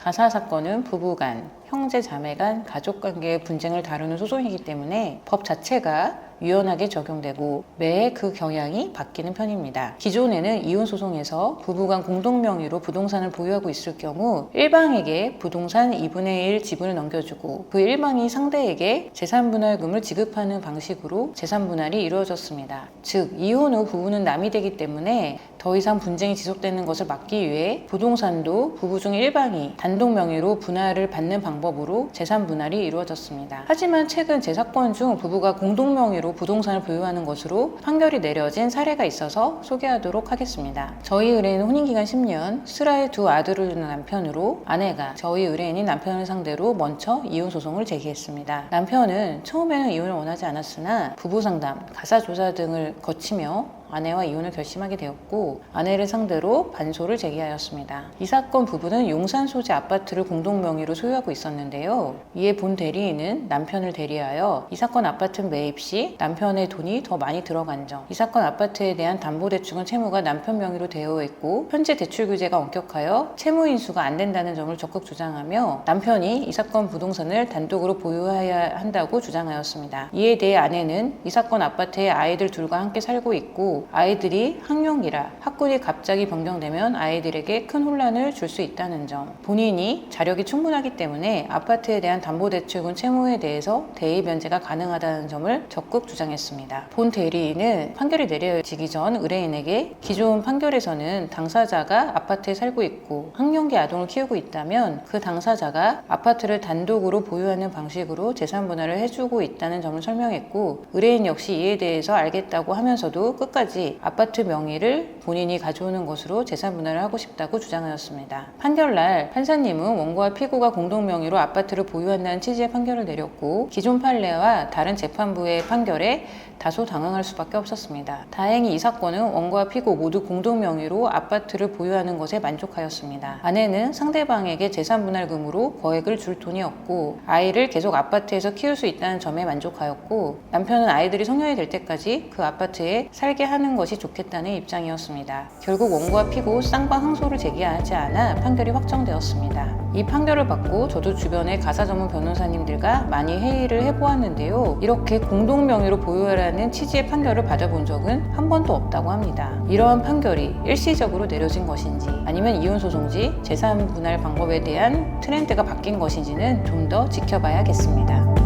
가사 사건은 부부간, 형제 자매 간 가족관계의 분쟁을 다루는 소송이기 때문에 법 자체가 유연하게 적용되고 매해 그 경향이 바뀌는 편입니다. 기존에는 이혼소송에서 부부간 공동명의로 부동산을 보유하고 있을 경우 일방에게 부동산 2분의 1 지분을 넘겨주고 그 일방이 상대에게 재산분할금을 지급하는 방식으로 재산분할이 이루어졌습니다. 즉 이혼 후 부부는 남이 되기 때문에 더 이상 분쟁이 지속되는 것을 막기 위해 부동산도 부부 중 일방이 단독 명의로 분할을 받는 방법으로 재산 분할이 이루어졌습니다. 하지만 최근 제 사건 중 부부가 공동 명의로 부동산을 보유하는 것으로 판결이 내려진 사례가 있어서 소개하도록 하겠습니다. 저희 의뢰인은 혼인기간 10년, 슬아의 두 아들을 두는 남편으로 아내가 저희 의뢰인인 남편을 상대로 먼저 이혼소송을 제기했습니다. 남편은 처음에는 이혼을 원하지 않았으나 부부상담, 가사조사 등을 거치며 아내와 이혼을 결심하게 되었고 아내를 상대로 반소를 제기하였습니다. 이 사건 부부는 용산 소재 아파트를 공동 명의로 소유하고 있었는데요. 이에 본 대리인은 남편을 대리하여 이 사건 아파트 매입 시 남편의 돈이 더 많이 들어간 점, 이 사건 아파트에 대한 담보대출은 채무가 남편 명의로 되어 있고 현재 대출 규제가 엄격하여 채무 인수가 안 된다는 점을 적극 주장하며 남편이 이 사건 부동산을 단독으로 보유해야 한다고 주장하였습니다. 이에 대해 아내는 이 사건 아파트에 아이들 둘과 함께 살고 있고 아이들이 학령기라 학군이 갑자기 변경되면 아이들에게 큰 혼란을 줄 수 있다는 점, 본인이 자력이 충분하기 때문에 아파트에 대한 담보대출금 채무에 대해서 대의 변제가 가능하다는 점을 적극 주장했습니다. 본 대리인은 판결이 내려지기 전 의뢰인에게 기존 판결에서는 당사자가 아파트에 살고 있고 학령기 아동을 키우고 있다면 그 당사자가 아파트를 단독으로 보유하는 방식으로 재산 분할을 해주고 있다는 점을 설명했고 의뢰인 역시 이에 대해서 알겠다고 하면서도 끝까지 아파트 명의를 본인이 가져오는 것으로 재산 분할을 하고 싶다고 주장하였습니다. 판결날 판사님은 원고와 피고가 공동 명의로 아파트를 보유한다는 취지의 판결을 내렸고 기존 판례와 다른 재판부의 판결에 다소 당황할 수밖에 없었습니다. 다행히 이 사건은 원고와 피고 모두 공동 명의로 아파트를 보유하는 것에 만족하였습니다. 아내는 상대방에게 재산분할금으로 거액을 줄 돈이 없고 아이를 계속 아파트에서 키울 수 있다는 점에 만족하였고 남편은 아이들이 성년이 될 때까지 그 아파트에 살게 하는 것이 좋겠다는 입장이었습니다. 결국 원고와 피고 쌍방 항소를 제기하지 않아 판결이 확정되었습니다. 이 판결을 받고 저도 주변의 가사 전문 변호사님들과 많이 회의를 해보았는데요. 이렇게 공동 명의로 보유하라는 취지의 판결을 받아본 적은 한 번도 없다고 합니다. 이러한 판결이 일시적으로 내려진 것인지 아니면 이혼소송지 재산 분할 방법에 대한 트렌드가 바뀐 것인지는 좀 더 지켜봐야겠습니다.